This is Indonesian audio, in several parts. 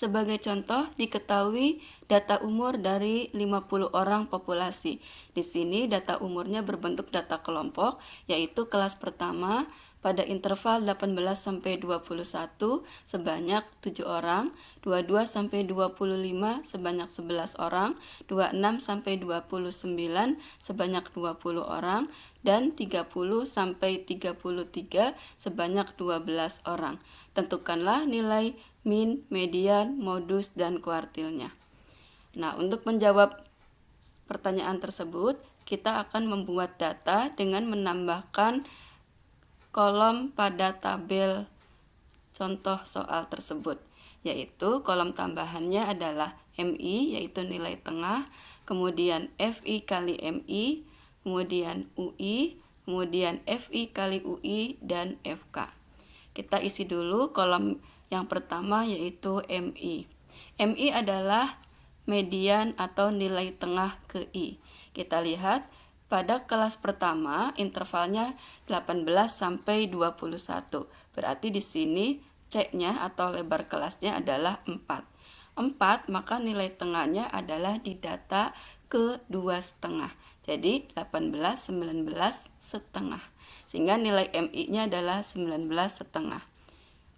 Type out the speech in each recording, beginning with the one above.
Sebagai contoh, diketahui data umur dari 50 orang populasi. Di sini data umurnya berbentuk data kelompok, yaitu kelas pertama pada interval 18 sampai 21 sebanyak 7 orang, 22 sampai 25 sebanyak 11 orang, 26 sampai 29 sebanyak 20 orang, dan 30 sampai 33 sebanyak 12 orang. Tentukanlah nilai min, median, modus, dan kuartilnya. Nah, untuk menjawab pertanyaan tersebut, kita akan membuat data dengan menambahkan kolom pada tabel contoh soal tersebut, yaitu kolom tambahannya adalah MI, yaitu nilai tengah, kemudian FI kali MI, kemudian UI, kemudian FI kali UI, dan FK. Kita isi dulu kolom yang pertama, yaitu MI. MI adalah median atau nilai tengah ke I. Kita lihat pada kelas pertama intervalnya 18 sampai 21. Berarti di sini C-nya atau lebar kelasnya adalah 4. 4, maka nilai tengahnya adalah di data ke 2,5. Jadi 18, 19 setengah. Sehingga nilai MI-nya adalah 19 setengah.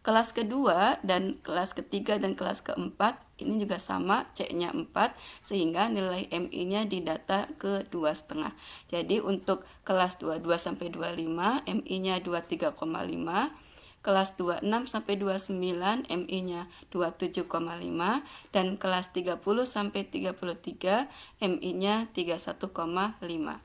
Kelas kedua dan kelas ketiga dan kelas keempat ini juga sama, C-nya 4, sehingga nilai MI-nya di data ke 2,5. Jadi untuk kelas 22 sampai 25 MI-nya 23,5, kelas 26 sampai 29 MI-nya 27,5, dan kelas 30 sampai 33 MI-nya 31,5.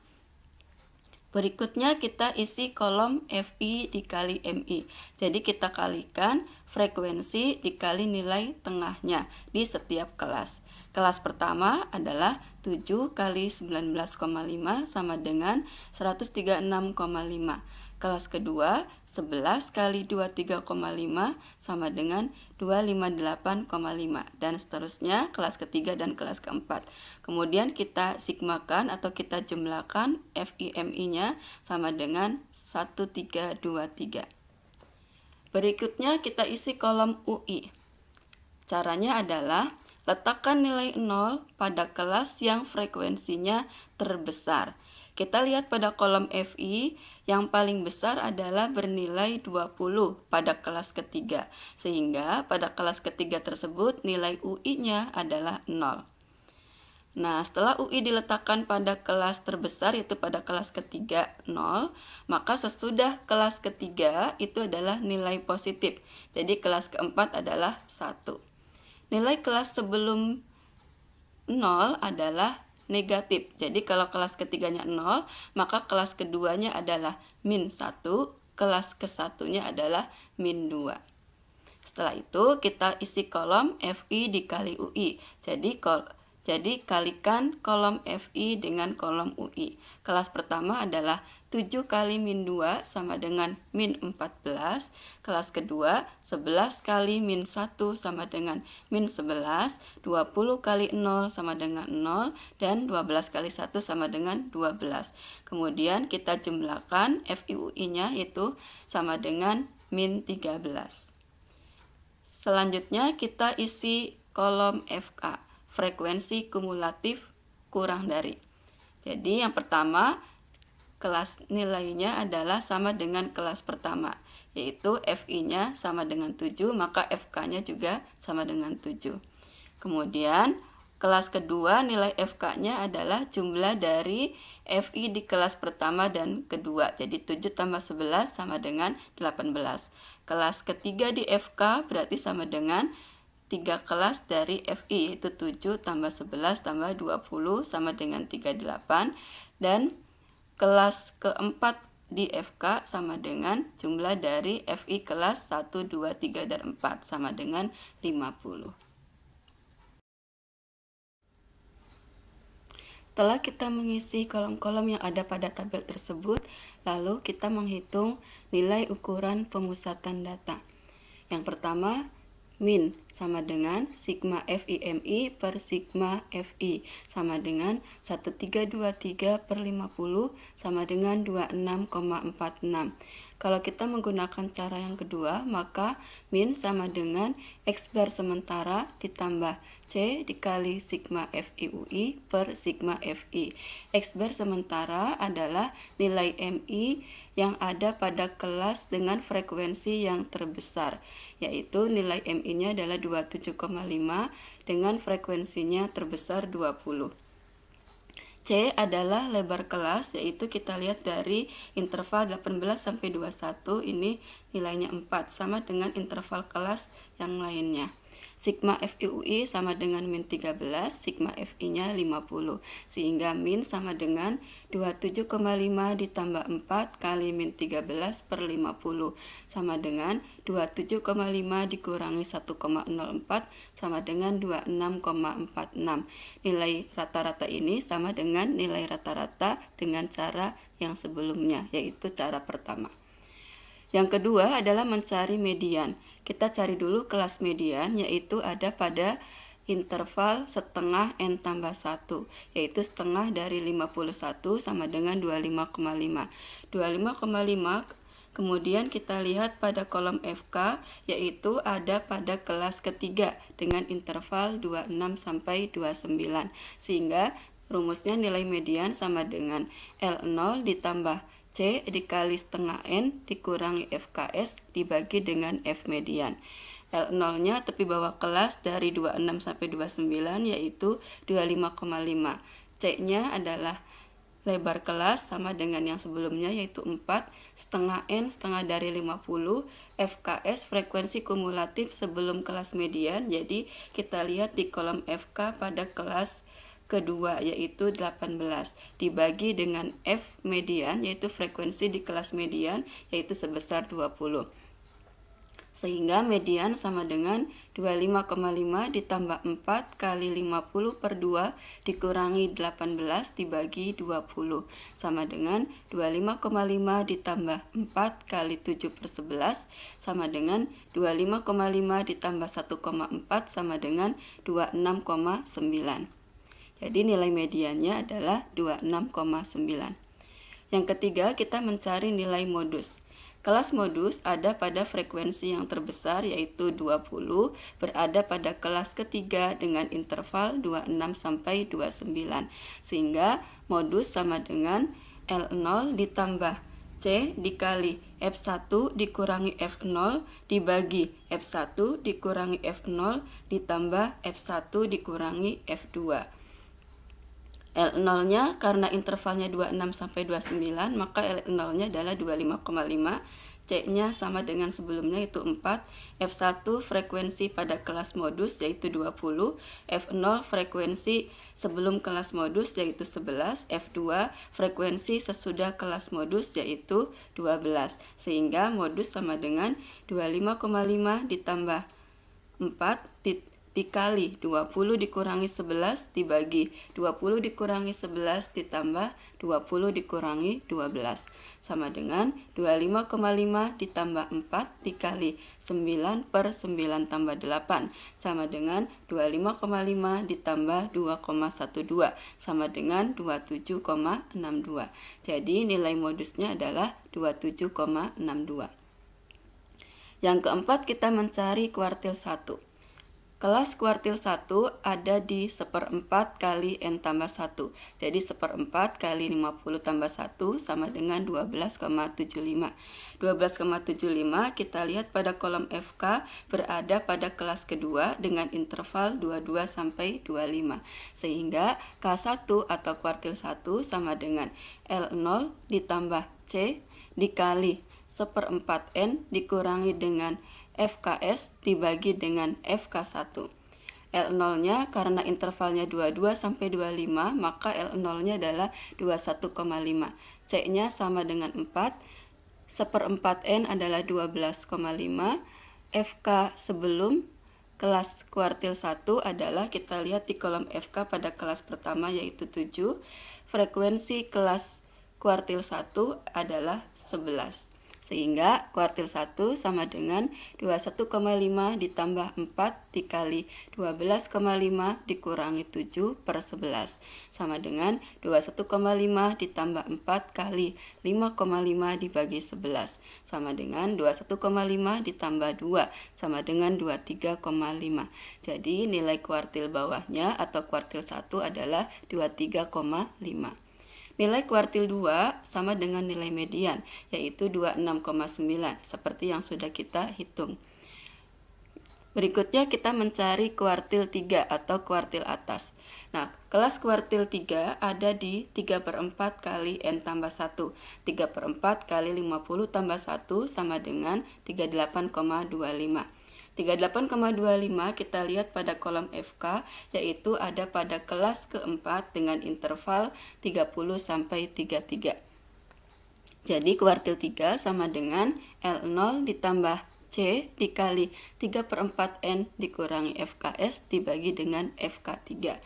Berikutnya kita isi kolom FI dikali MI. Jadi kita kalikan frekuensi dikali nilai tengahnya di setiap kelas. Kelas pertama adalah 7 kali 19,5 sama dengan 136,5. Kelas kedua 11 kali 23,5 sama dengan 258,5, dan seterusnya kelas ketiga dan kelas keempat. Kemudian kita sigmakan atau kita jumlahkan FI-MI-nya sama dengan 1323. Berikutnya kita isi kolom UI. Caranya adalah letakkan nilai 0 pada kelas yang frekuensinya terbesar. Kita lihat pada kolom FI, yang paling besar adalah bernilai 20 pada kelas ketiga, sehingga pada kelas ketiga tersebut nilai UI-nya adalah 0. Nah, setelah UI diletakkan pada kelas terbesar, yaitu pada kelas ketiga 0, maka sesudah kelas ketiga itu adalah nilai positif. Jadi kelas keempat adalah 1. Nilai kelas sebelum 0 adalah negatif. Jadi kalau kelas ketiganya 0, maka kelas keduanya adalah min 1, kelas ke-1-nya adalah min 2. Setelah itu kita isi kolom FI dikali UI. Jadi kalikan kolom FI dengan kolom UI. Kelas pertama adalah 7 kali min 2 sama dengan min 14. Kelas kedua 11 kali min 1 sama dengan min 11. 20 kali 0 sama dengan 0. Dan 12 kali 1 sama dengan 12. Kemudian kita jumlahkan FI-UI-nya, yaitu sama dengan min 13. Selanjutnya kita isi kolom FK, frekuensi kumulatif kurang dari. Jadi yang pertama, kelas nilainya adalah sama dengan kelas pertama, yaitu FI-nya sama dengan 7, maka FK-nya juga sama dengan 7. Kemudian kelas kedua nilai FK-nya adalah jumlah dari FI di kelas pertama dan kedua. Jadi 7 tambah 11 sama dengan 18. Kelas ketiga di FK berarti sama dengan 3 kelas dari FI, yaitu 7 tambah 11 tambah 20 sama dengan 38. Dan kelas keempat di FK sama dengan jumlah dari FI kelas 1, 2, 3, dan 4 sama dengan 50. Setelah kita mengisi kolom-kolom yang ada pada tabel tersebut, lalu kita menghitung nilai ukuran pemusatan data. Yang pertama, min sama dengan sigma FI-MI per sigma FI sama dengan 1323 per 50 sama dengan 26,46. Kalau kita menggunakan cara yang kedua, maka min sama dengan X bar sementara ditambah C dikali sigma FIUI per sigma FI. X bar sementara adalah nilai MI yang ada pada kelas dengan frekuensi yang terbesar, yaitu nilai MI-nya adalah 27,5 dengan frekuensinya terbesar 20. C adalah lebar kelas, yaitu kita lihat dari interval 18 sampai 21 ini nilainya 4 sama dengan interval kelas yang lainnya. Sigma FIUI sama dengan min 13, sigma FI-nya 50, sehingga min sama dengan 27,5 ditambah 4 kali min 13 per 50, sama dengan 27,5 dikurangi 1,04 sama dengan 26,46. Nilai rata-rata ini sama dengan nilai rata-rata dengan cara yang sebelumnya, yaitu cara pertama. Yang kedua adalah mencari median. Kita cari dulu kelas median, yaitu ada pada interval setengah N tambah 1, yaitu setengah dari 51 sama dengan 25,5. 25,5 kemudian kita lihat pada kolom FK, yaitu ada pada kelas ketiga dengan interval 26 sampai 29. Sehingga rumusnya nilai median sama dengan L0 ditambah C dikali setengah N dikurangi FKS dibagi dengan F median. L0-nya tepi bawah kelas dari 26 sampai 29 yaitu 25,5. C-nya adalah lebar kelas sama dengan yang sebelumnya yaitu 4, setengah N setengah dari 50, FKS frekuensi kumulatif sebelum kelas median. Jadi kita lihat di kolom FK pada kelas kedua yaitu 18 dibagi dengan F median yaitu frekuensi di kelas median yaitu sebesar 20. Sehingga median sama dengan 25,5 ditambah 4 kali 50 per 2 dikurangi 18 dibagi 20 sama dengan 25,5 ditambah 4 kali 7 per 11 sama dengan 25,5 ditambah 1,4 sama dengan 26,9. Jadi nilai mediannya adalah 26,9. Yang ketiga, kita mencari nilai modus. Kelas modus ada pada frekuensi yang terbesar yaitu 20, berada pada kelas ketiga dengan interval 26 sampai 29. Sehingga modus sama dengan L0 ditambah C dikali F1 dikurangi F0 dibagi F1 dikurangi F0 ditambah F1 dikurangi F2. L0-nya karena intervalnya 26 sampai 29, maka L0-nya adalah 25,5. C-nya sama dengan sebelumnya yaitu 4. F1 frekuensi pada kelas modus yaitu 20. F0 frekuensi sebelum kelas modus yaitu 11. F2 frekuensi sesudah kelas modus yaitu 12. Sehingga modus sama dengan 25,5 ditambah 4 dikali 20 dikurangi 11 dibagi 20 dikurangi 11 ditambah 20 dikurangi 12 sama dengan 25,5 ditambah 4 dikali 9 per 9 tambah 8 sama dengan 25,5 ditambah 2,12 sama dengan 27,62. Jadi nilai modusnya adalah 27,62. Yang keempat, kita mencari kuartil 1. Kelas kuartil 1 ada di 1/4 kali N tambah 1. Jadi 1/4 kali 50 tambah 1 sama dengan 12,75. 12,75 kita lihat pada kolom FK berada pada kelas kedua dengan interval 22 sampai 25. Sehingga K1 atau kuartil 1 sama dengan L0 ditambah C dikali 1/4 N dikurangi dengan FKS dibagi dengan FK1. L0-nya karena intervalnya 22 sampai 25, maka L0-nya adalah 21,5. C-nya sama dengan 4. 1/4 N adalah 12,5. FK sebelum kelas kuartil 1 adalah kita lihat di kolom FK pada kelas pertama yaitu 7. Frekuensi kelas kuartil 1 adalah 11. Sehingga kuartil 1 sama dengan 21,5 ditambah 4 dikali 12,5 dikurangi 7/11 sama dengan 21,5 ditambah 4 kali 5,5 dibagi 11 sama dengan 21,5 ditambah 2 sama dengan 23,5. Jadi nilai kuartil bawahnya atau kuartil 1 adalah 23,5. Nilai kuartil 2 sama dengan nilai median, yaitu 26,9, seperti yang sudah kita hitung. Berikutnya kita mencari kuartil 3 atau kuartil atas. Nah, kelas kuartil 3 ada di 3/4 kali N tambah 1. 3/4 kali 50 tambah 1 sama dengan 38,25. 38,25 kita lihat pada kolom FK, yaitu ada pada kelas keempat dengan interval 30 sampai 33. Jadi kuartil 3 sama dengan L0 ditambah C dikali 3/4 N dikurangi FKS dibagi dengan FK3.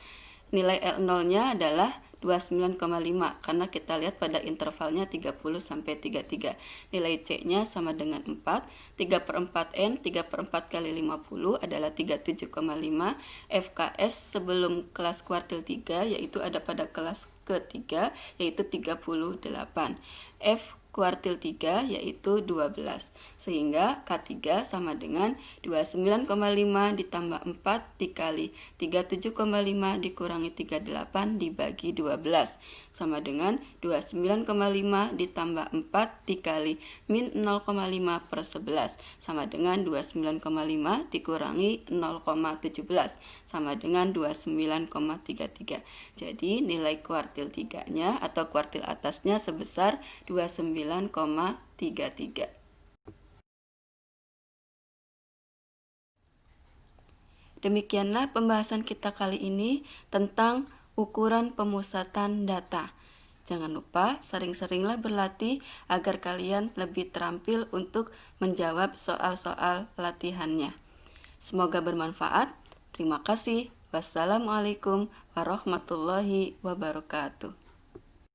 Nilai L0-nya adalah 29,5 karena kita lihat pada intervalnya 30 sampai 33. Nilai C-nya sama dengan 4. 3/4 N, 3/4 kali 50 adalah 37,5. FKS sebelum kelas kuartil 3 yaitu ada pada kelas ketiga yaitu 38. F kuartil 3 yaitu 12. Sehingga K3 sama dengan 29,5 ditambah 4 dikali 37,5 dikurangi 38 dibagi 12 sama dengan 29,5 ditambah 4 dikali min 0,5/11 sama dengan 29,5 dikurangi 0,17 sama dengan 29,33. Jadi nilai kuartil 3-nya atau kuartil atasnya sebesar 29,33. Demikianlah pembahasan kita kali ini tentang ukuran pemusatan data. Jangan lupa sering-seringlah berlatih agar kalian lebih terampil untuk menjawab soal-soal latihannya. Semoga bermanfaat. Terima kasih. Wassalamualaikum warahmatullahi wabarakatuh.